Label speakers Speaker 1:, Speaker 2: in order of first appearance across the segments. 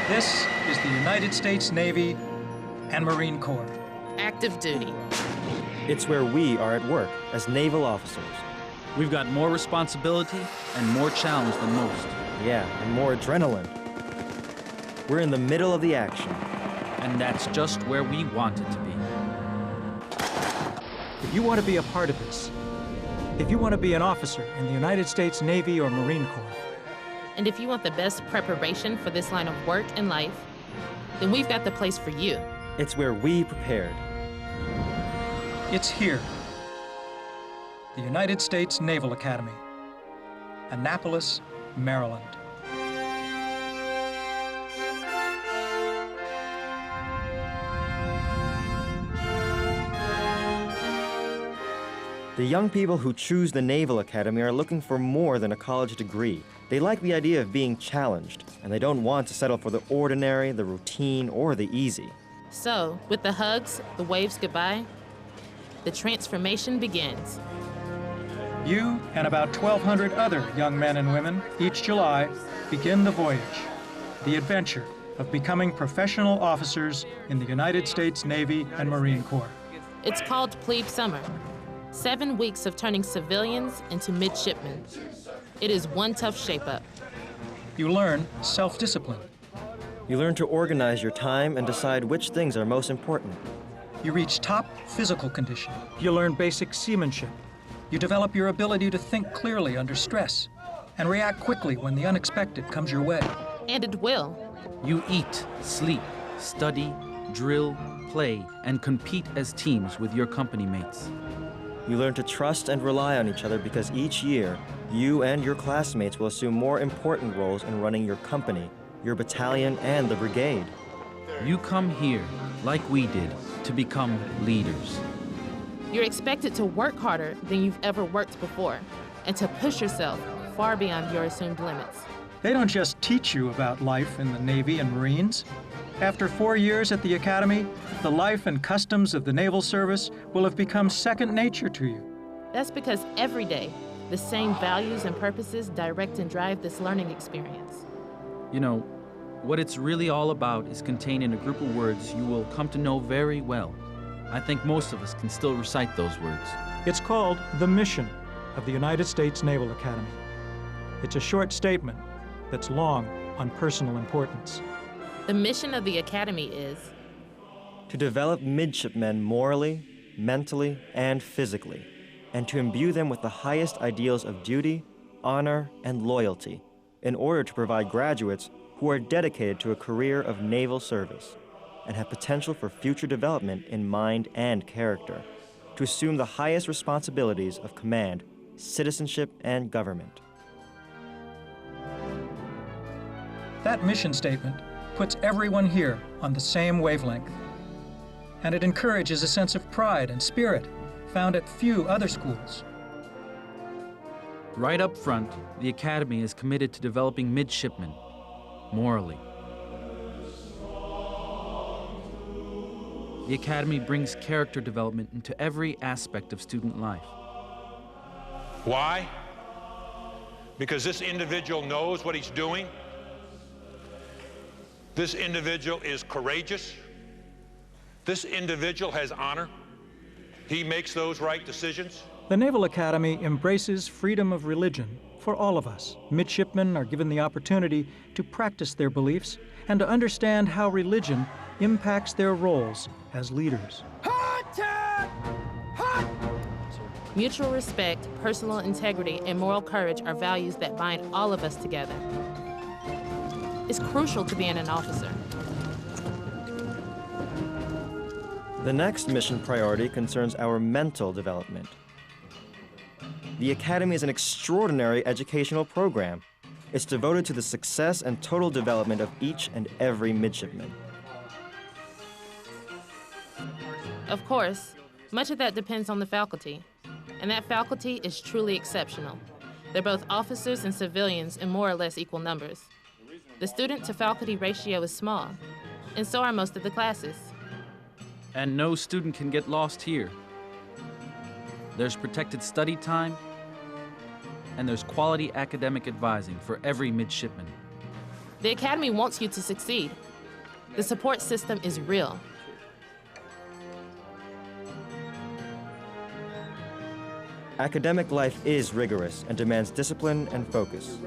Speaker 1: This is the United States Navy and Marine Corps.
Speaker 2: Active duty.
Speaker 3: It's where we are at work as naval officers.
Speaker 4: We've got more responsibility and more challenge than most.
Speaker 3: Yeah, and more adrenaline. We're in the middle of the action.
Speaker 4: And that's just where we want it to be.
Speaker 1: If you want to be a part of this, if you want to be an officer in the United States Navy or Marine Corps,
Speaker 2: And if you want the best preparation for this line of work and life, then we've got the place for you.
Speaker 3: It's where we prepared.
Speaker 1: it's here. The United States Naval Academy, Annapolis, Maryland.
Speaker 3: The young people who choose the Naval Academy are looking for more than a college degree. They like the idea of being challenged, and they don't want to settle for the ordinary, the routine, or the easy.
Speaker 2: So, with the hugs, the waves goodbye, the transformation begins.
Speaker 1: You and about 1,200 other young men and women each July begin the voyage, the adventure of becoming professional officers in the United States Navy and Marine Corps.
Speaker 2: It's called Plebe Summer. 7 weeks of turning civilians into midshipmen. It is one tough shape-up.
Speaker 1: You learn self-discipline.
Speaker 3: You learn to organize your time and decide which things are most important.
Speaker 1: You reach top physical condition. You learn basic seamanship. You develop your ability to think clearly under stress and react quickly when the unexpected comes your way.
Speaker 2: And it will.
Speaker 4: You eat, sleep, study, drill, play, and compete as teams with your company mates.
Speaker 3: You learn to trust and rely on each other because each year, you and your classmates will assume more important roles in running your company, your battalion, and the brigade.
Speaker 4: You come here, like we did, to become leaders.
Speaker 2: You're expected to work harder than you've ever worked before and to push yourself far beyond your assumed limits.
Speaker 1: They don't just teach you about life in the Navy and Marines. After 4 years at the Academy, the life and customs of the Naval Service will have become second nature to you.
Speaker 2: That's because every day, the same values and purposes direct and drive this learning experience.
Speaker 4: You know, what it's really all about is contained in a group of words you will come to know very well. I think most of us can still recite those words.
Speaker 1: It's called the mission of the United States Naval Academy. It's a short statement that's long on personal importance.
Speaker 2: The mission of the Academy is
Speaker 3: To develop midshipmen morally, mentally, and physically, and to imbue them with the highest ideals of duty, honor, and loyalty, in order to provide graduates who are dedicated to a career of naval service and have potential for future development in mind and character, to assume the highest responsibilities of command, citizenship, and government.
Speaker 1: That mission statement puts everyone here on the same wavelength. And it encourages a sense of pride and spirit found at few other schools.
Speaker 4: Right up front, the Academy is committed to developing midshipmen, morally. The Academy brings character development into every aspect of student life.
Speaker 5: Why? Because this individual knows what he's doing. This individual is courageous. This individual has honor. He makes those right decisions.
Speaker 1: The Naval Academy embraces freedom of religion for all of us. Midshipmen are given the opportunity to practice their beliefs and to understand how religion impacts their roles as leaders.
Speaker 2: mutual respect, personal integrity, and moral courage are values that bind all of us together. It's crucial to being an officer.
Speaker 3: The next mission priority concerns our mental development. The Academy is an extraordinary educational program. It's devoted to the success and total development of each and every midshipman.
Speaker 2: Of course, much of that depends on the faculty, and that faculty is truly exceptional. They're both officers and civilians in more or less equal numbers. The student-to-faculty ratio is small, and so are most of the classes.
Speaker 4: And no student can get lost here. There's protected study time, and there's quality academic advising for every midshipman.
Speaker 2: The Academy wants you to succeed. The support system is real.
Speaker 3: Academic life is rigorous and demands discipline and focus.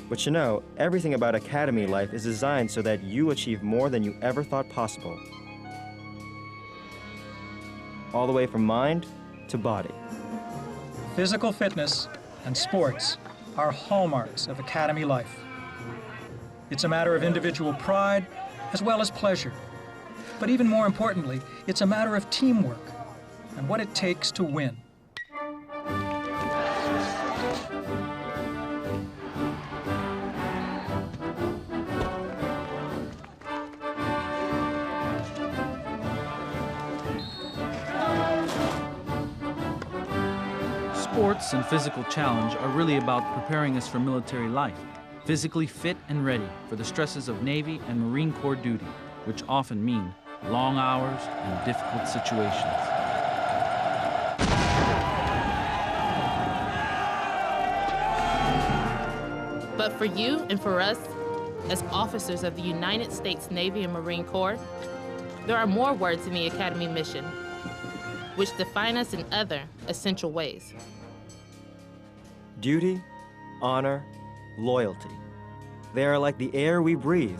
Speaker 3: But you know, everything about academy life is designed so that you achieve more than you ever thought possible. All the way from mind to body.
Speaker 1: Physical fitness and sports are hallmarks of academy life. It's a matter of individual pride as well as pleasure. But even more importantly, it's a matter of teamwork and what it takes to win.
Speaker 4: Sports and physical challenge are really about preparing us for military life, physically fit and ready for the stresses of Navy and Marine Corps duty, which often mean long hours and difficult situations.
Speaker 2: But for you and for us, as officers of the United States Navy and Marine Corps, there are more words in the Academy mission, which define us in other essential ways.
Speaker 3: Duty, honor, loyalty. They are like the air we breathe.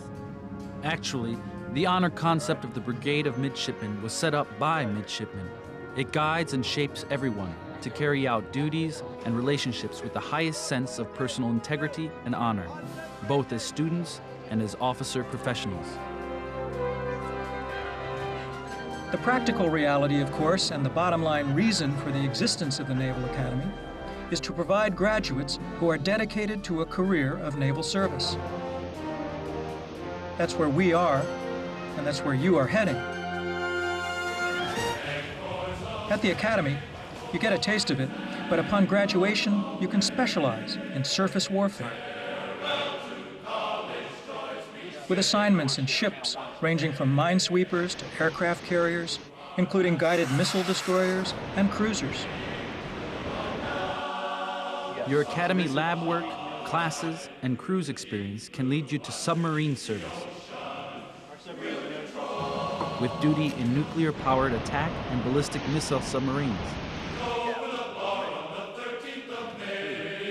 Speaker 4: Actually, the honor concept of the Brigade of Midshipmen was set up by midshipmen. It guides and shapes everyone to carry out duties and relationships with the highest sense of personal integrity and honor, both as students and as officer professionals.
Speaker 1: The practical reality, of course, and the bottom line reason for the existence of the Naval Academy is to provide graduates who are dedicated to a career of naval service. That's where we are, and that's where you are heading. At the Academy, you get a taste of it, but upon graduation, you can specialize in surface warfare. With assignments in ships ranging from minesweepers to aircraft carriers, including guided missile destroyers and cruisers.
Speaker 4: Your academy lab work, classes, and cruise experience can lead you to submarine service, with duty in nuclear-powered attack and ballistic missile submarines.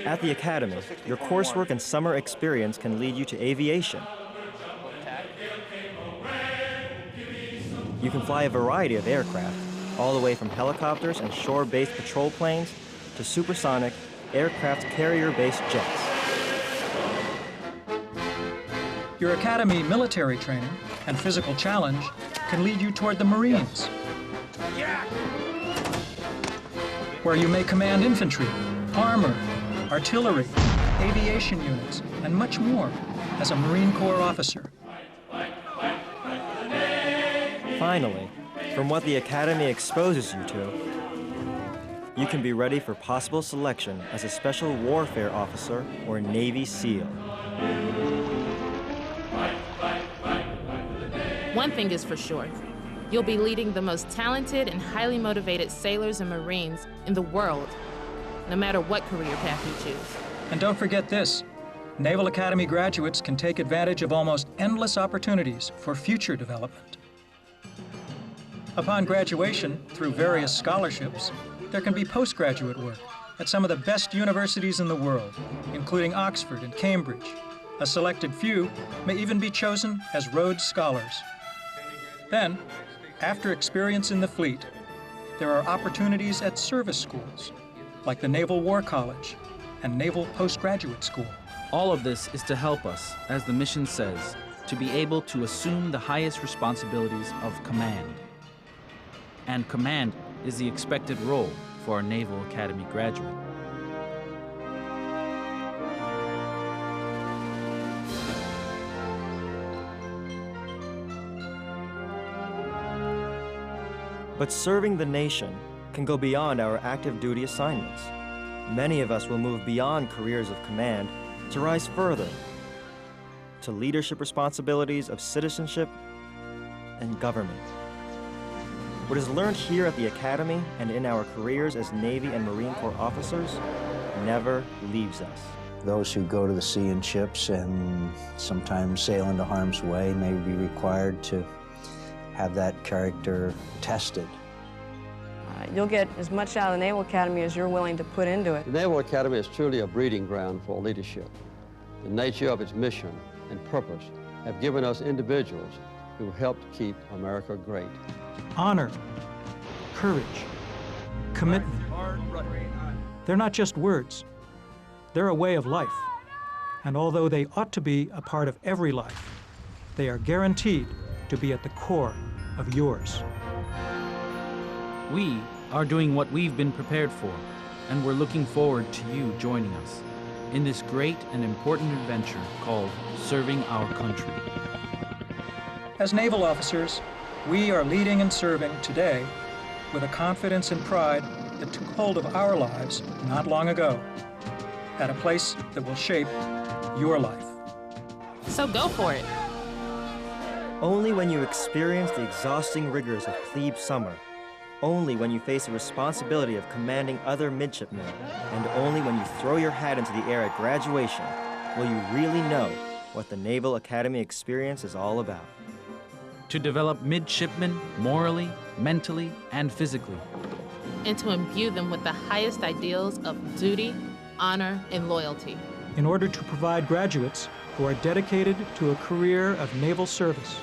Speaker 3: At the Academy, your coursework and summer experience can lead you to aviation. You can fly a variety of aircraft, all the way from helicopters and shore-based patrol planes to supersonic, aircraft carrier-based jets.
Speaker 1: Your Academy military training and physical challenge can lead you toward the Marines, where you may command infantry, armor, artillery, aviation units, and much more as a Marine Corps officer.
Speaker 3: Finally, from what the Academy exposes you to, you can be ready for possible selection as a Special Warfare Officer or Navy SEAL.
Speaker 2: One thing is for sure, you'll be leading the most talented and highly motivated sailors and Marines in the world, no matter what career path you choose.
Speaker 1: And don't forget this, Naval Academy graduates can take advantage of almost endless opportunities for future development. Upon graduation, through various scholarships, there can be postgraduate work at some of the best universities in the world, including Oxford and Cambridge. A selected few may even be chosen as Rhodes Scholars. Then, after experience in the fleet, there are opportunities at service schools, like the Naval War College and Naval Postgraduate School.
Speaker 4: All of this is to help us, as the mission says, to be able to assume the highest responsibilities of command. And command is the expected role for a Naval Academy graduate.
Speaker 3: But serving the nation can go beyond our active duty assignments. Many of us will move beyond careers of command to rise further to leadership responsibilities of citizenship and government. What is learned here at the Academy and in our careers as Navy and Marine Corps officers never leaves us.
Speaker 6: Those who go to the sea in ships and sometimes sail into harm's way may be required to have that character tested.
Speaker 7: You'll get as much out of the Naval Academy as you're willing to put into it.
Speaker 8: The Naval Academy is truly a breeding ground for leadership. The nature of its mission and purpose have given us individuals who helped keep America great.
Speaker 1: Honor, courage, commitment. They're not just words. They're a way of life. And although they ought to be a part of every life, they are guaranteed to be at the core of yours.
Speaker 4: We are doing what we've been prepared for, and we're looking forward to you joining us in this great and important adventure called serving our country.
Speaker 1: As naval officers, we are leading and serving today with a confidence and pride that took hold of our lives not long ago, at a place that will shape your life.
Speaker 2: So go for it.
Speaker 3: Only when you experience the exhausting rigors of plebe summer, only when you face the responsibility of commanding other midshipmen, and only when you throw your hat into the air at graduation will you really know what the Naval Academy experience is all about.
Speaker 4: To develop midshipmen morally, mentally, and physically.
Speaker 2: And to imbue them with the highest ideals of duty, honor, and loyalty.
Speaker 1: In order to provide graduates who are dedicated to a career of naval service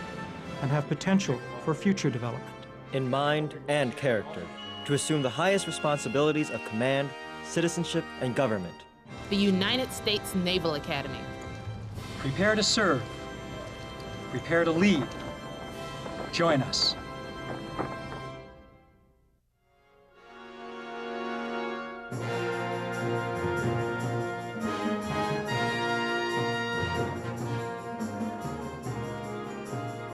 Speaker 1: and have potential for future development.
Speaker 3: In mind and character, to assume the highest responsibilities of command, citizenship, and government.
Speaker 2: The United States Naval Academy.
Speaker 1: Prepare to serve. Prepare to lead. Join us.